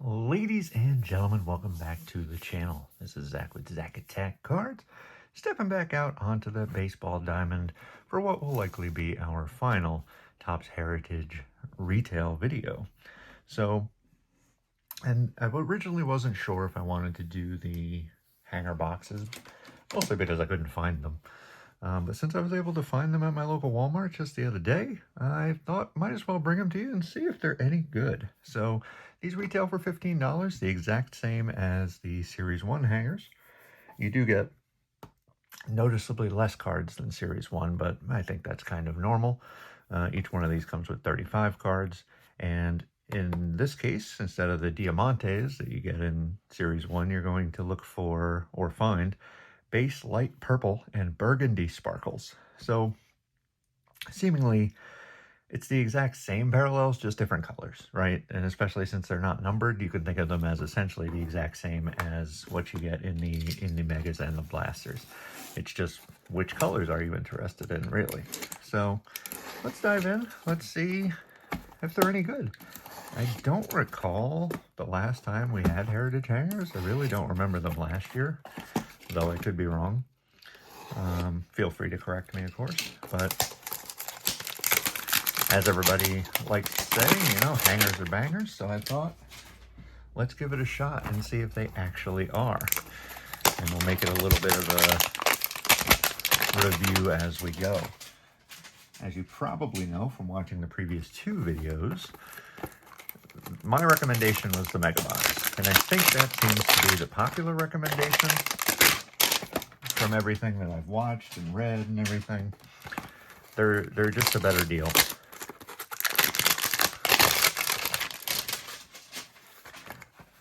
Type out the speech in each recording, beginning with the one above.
Ladies and gentlemen, welcome back to the channel. This is Zach with Zach Attack Cards, stepping back out onto the baseball diamond for what will likely be our final Topps Heritage retail video. And I originally wasn't sure if I wanted to do the hanger boxes, mostly because I couldn't find them. But since I was able to find them at my local Walmart just the other day, I thought might as well bring them to you and see if they're any good. So these retail for $15, the exact same as the Series 1 hangers. You do get noticeably less cards than Series 1, but I think that's kind of normal. Each one of these comes with 35 cards, and in this case, instead of the Diamantes that you get in Series 1, you're going to look for or find base light purple and burgundy sparkles. So seemingly it's the exact same parallels, just different colors, right? And especially since they're not numbered, you can think of them as essentially the exact same as what you get in the Megas and the Blasters. It's just which colors are you interested in, really? So let's dive in. Let's see if they're any good. I don't recall the last time we had Heritage hangers. I really don't remember them last year, though I could be wrong. Feel free to correct me, of course. But as everybody likes to say, you know, hangers are bangers. So I thought, let's give it a shot and see if they actually are. And we'll make it a little bit of a review as we go. As you probably know from watching the previous two videos, my recommendation was the Mega Box. And I think that seems to be the popular recommendation from everything that I've watched and read and everything. They're just a better deal.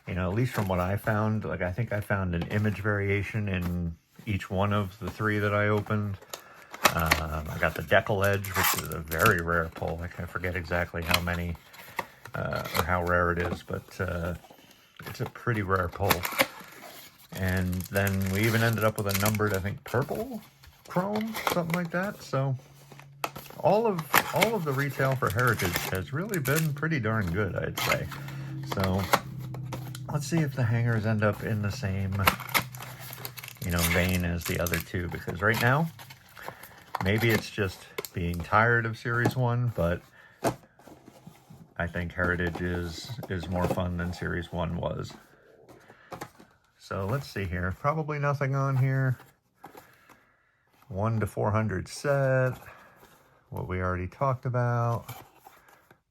You know, at least from what I found, like I think I found an image variation in each one of the three that I opened. I got the Decal Edge, which is a very rare pull. I forget exactly how many or how rare it is, but it's a pretty rare pull. And then we even ended up with a numbered, I think, purple chrome, something like that. So all of the retail for Heritage has really been pretty darn good, I'd say. So let's see if the hangers end up in the same, you know, vein as the other two, because right now, maybe it's just being tired of Series 1, but I think Heritage is more fun than Series 1 was. So let's see here. Probably nothing on here. 1 to 400 set. What we already talked about.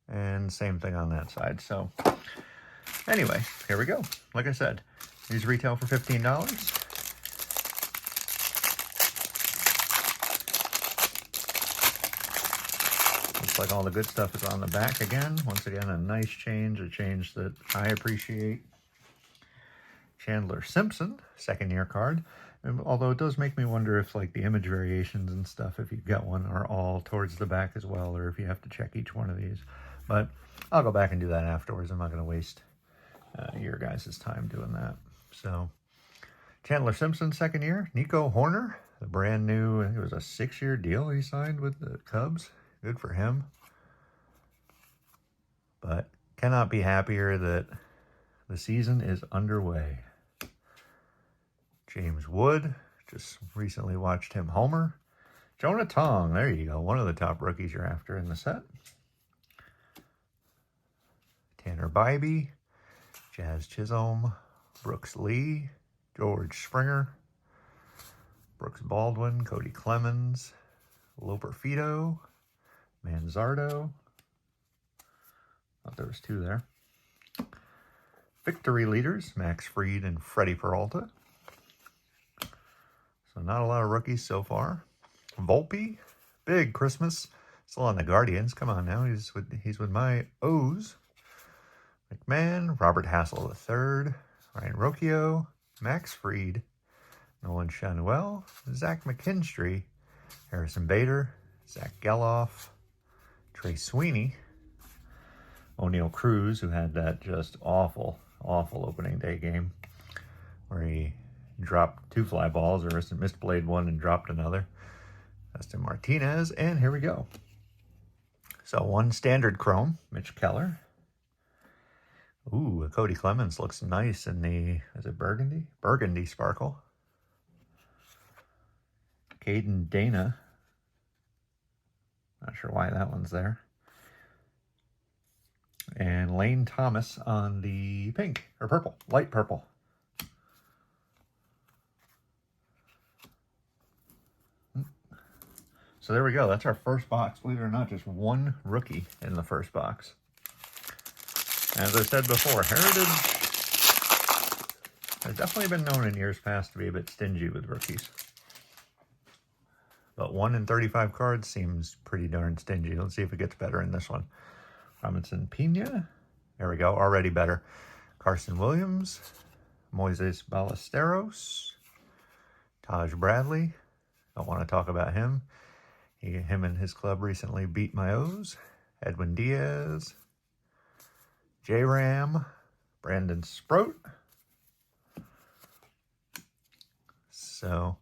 And same thing on that side. So anyway, here we go. Like I said, these retail for $15. Looks like all the good stuff is on the back again. Once again, a nice change, a change that I appreciate. Chandler Simpson, second-year card. And although it does make me wonder if, like, the image variations and stuff, if you've got one, are all towards the back as well, or if you have to check each one of these. But I'll go back and do that afterwards. I'm not going to waste your guys' time doing that. So, Chandler Simpson, second year. Nico Horner, the brand new, I think it was a 6-year deal he signed with the Cubs. Good for him. But cannot be happier that the season is underway. James Wood, just recently watched him homer. Jonah Tong, there you go, one of the top rookies you're after in the set. Tanner Bybee, Jazz Chisholm, Brooks Lee, George Springer, Brooks Baldwin, Cody Clemens, Loper Fido, Manzardo. Thought there was two there. Victory leaders, Max Fried and Freddie Peralta. So not a lot of rookies so far. Volpe, big Christmas. Still on the Guardians. Come on now, he's with my O's. McMahon, Robert Hassel III, Ryan Rocchio, Max Fried, Nolan Chanuel, Zach McKinstry, Harrison Bader, Zach Geloff, Trey Sweeney, O'Neal Cruz, who had that just awful opening day game where he dropped 2 fly balls, or misplayed one and dropped another. Dustin Martinez, and here we go. So 1 standard chrome, Mitch Keller. Ooh, Cody Clemens looks nice in the, is it Burgundy? Burgundy Sparkle. Caden Dana. Not sure why that one's there. And Lane Thomas on the pink, or purple, light purple. So there we go. That's our first box. Believe it or not, just one rookie in the first box. As I said before, Heritage has definitely been known in years past to be a bit stingy with rookies. But 1 in 35 cards seems pretty darn stingy. Let's see if it gets better in this one. Robinson Pena. There we go. Already better. Carson Williams. Moises Ballesteros. Taj Bradley. Don't want to talk about him. Him and his club recently beat my O's. Edwin Diaz. J-Ram. Brandon Sproat. So,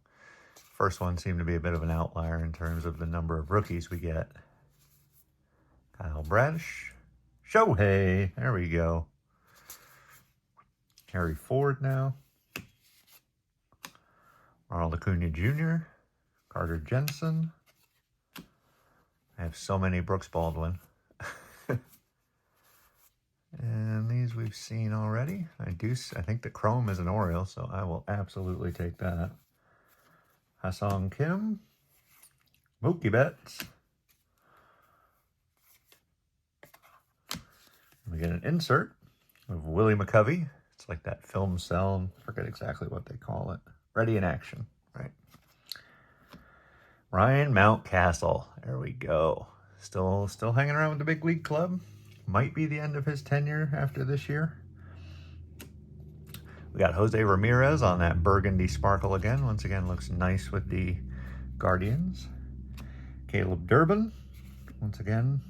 first one seemed to be a bit of an outlier in terms of the number of rookies we get. Kyle Bradish. Shohei. There we go. Harry Ford now. Ronald Acuna Jr. Carter Jensen. I have so many Brooks Baldwin. And these we've seen already. I think the Chrome is an Oriole, so I will absolutely take that. Ha-Sung Kim. Mookie Betts. We get an insert of Willie McCovey. It's like that film cell. I forget exactly what they call it. Ready in action, right? Ryan Mountcastle. There we go. Still hanging around with the big league club. Might be the end of his tenure after this year. We got Jose Ramirez on that Burgundy Sparkle again. Once again, looks nice with the Guardians. Caleb Durbin. Once again,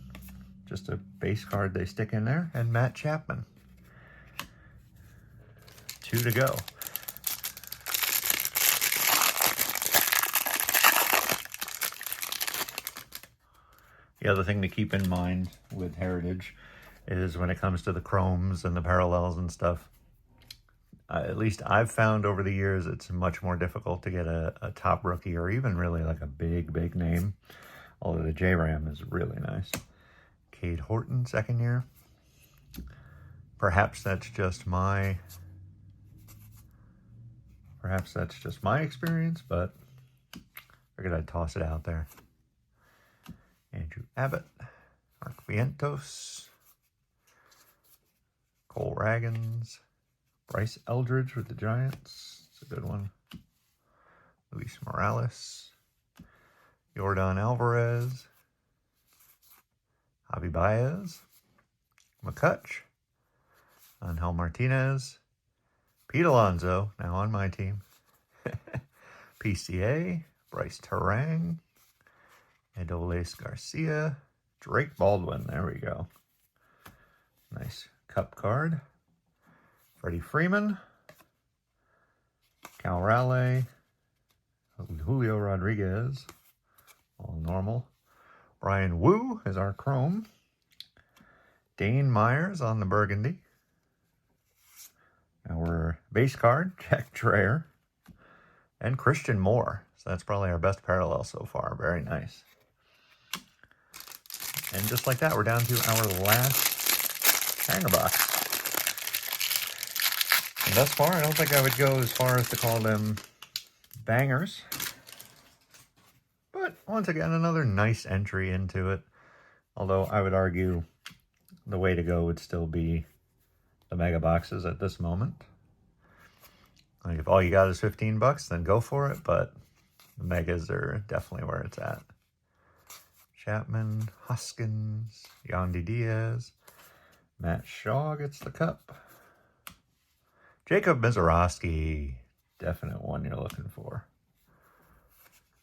just a base card they stick in there. And Matt Chapman. 2 to go. The other thing to keep in mind with Heritage is when it comes to the chromes and the parallels and stuff, at least I've found over the years, it's much more difficult to get a top rookie or even really like a big name. Although the J-Ram is really nice. Cade Horton, second year. Perhaps that's just my experience, but figured I'd toss it out there. Andrew Abbott, Mark Vientos, Cole Raggins, Bryce Eldridge with the Giants. It's a good one. Luis Morales, Yordan Alvarez, Javi Baez, McCutch, Angel Martinez, Pete Alonso, now on my team, PCA, Bryce Terang, Adolis Garcia, Drake Baldwin, there we go. Nice cup card. Freddie Freeman, Cal Raleigh, Julio Rodriguez, all normal. Brian Wu is our Chrome. Dane Myers on the Burgundy. Our base card, Jack Dreher, and Christian Moore. So that's probably our best parallel so far. Very nice. And just like that, we're down to our last hanger box. And thus far, I don't think I would go as far as to call them bangers. But once again, another nice entry into it. Although I would argue the way to go would still be the mega boxes at this moment. Like if all you got is $15, then go for it. But the megas are definitely where it's at. Chapman, Hoskins, Yandy Diaz, Matt Shaw gets the cup. Jacob Mizorowski, definite one you're looking for.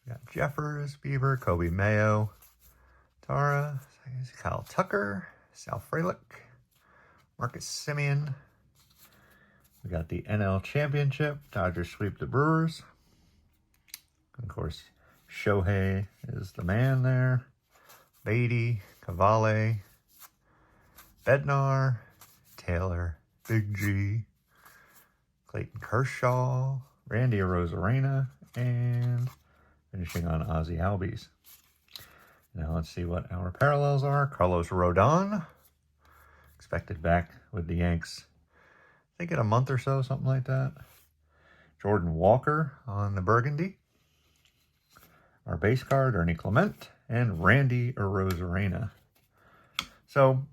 We got Jeffers, Bieber, Kobe Mayo, Tara, Kyle Tucker, Sal Frelick, Marcus Simeon. We got the NL Championship. Dodgers sweep the Brewers. Of course, Shohei is the man there. Beatty, Cavalli, Bednar, Taylor, Big G, Clayton Kershaw, Randy Arozarena, and finishing on Ozzie Albies. Now let's see what our parallels are. Carlos Rodon, expected back with the Yanks, I think in a month or so, something like that. Jordan Walker on the Burgundy. Our base card, Ernie Clement, and Randy Arozarena. So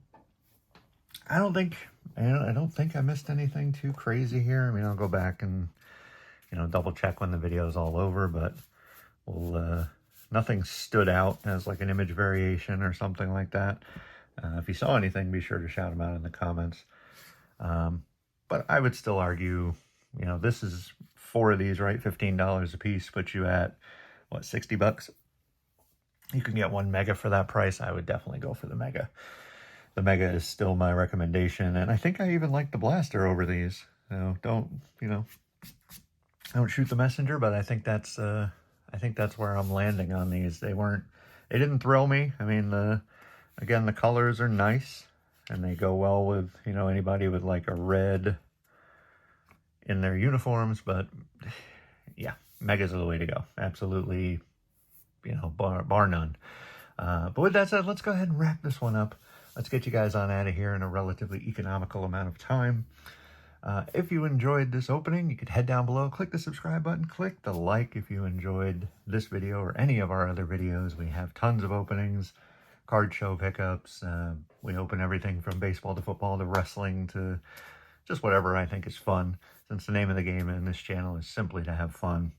I don't think I missed anything too crazy here. I mean, I'll go back and double check when the video is all over, but nothing stood out as like an image variation or something like that. If you saw anything, be sure to shout them out in the comments. But I would still argue, this is 4 of these, right? $15 a piece puts you at what, $60? You can get 1 mega for that price. I would definitely go for the mega. The mega is still my recommendation, and I think I even like the blaster over these. Don't shoot the messenger, but I think that's where I'm landing on these. They didn't thrill me. I mean, again, the colors are nice, and they go well with anybody with like a red in their uniforms. But yeah, megas are the way to go. Absolutely, bar none. But with that said, let's go ahead and wrap this one up. Let's get you guys on out of here in a relatively economical amount of time. If you enjoyed this opening, you could head down below, click the subscribe button, click the like if you enjoyed this video or any of our other videos. We have tons of openings, card show pickups. We open everything from baseball to football to wrestling to just whatever I think is fun, since the name of the game in this channel is simply to have fun.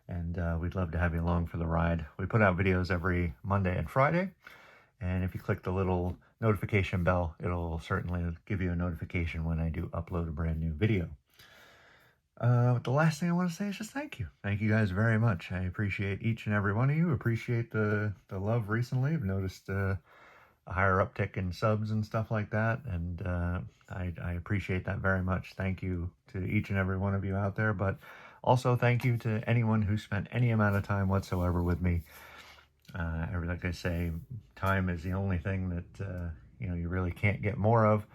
And we'd love to have you along for the ride. We put out videos every Monday and Friday. And if you click the little notification bell, it'll certainly give you a notification when I do upload a brand new video. The last thing I want to say is just thank you. Thank you guys very much. I appreciate each and every one of you. Appreciate the love recently. I've noticed a higher uptick in subs and stuff like that. And I appreciate that very much. Thank you to each and every one of you out there. But also thank you to anyone who spent any amount of time whatsoever with me. Like I say, time is the only thing that you really can't get more of.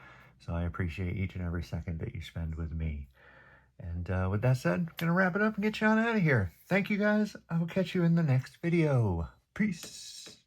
So I appreciate each and every second that you spend with me. And with that said, I'm going to wrap it up and get you on out of here. Thank you guys. I will catch you in the next video. Peace.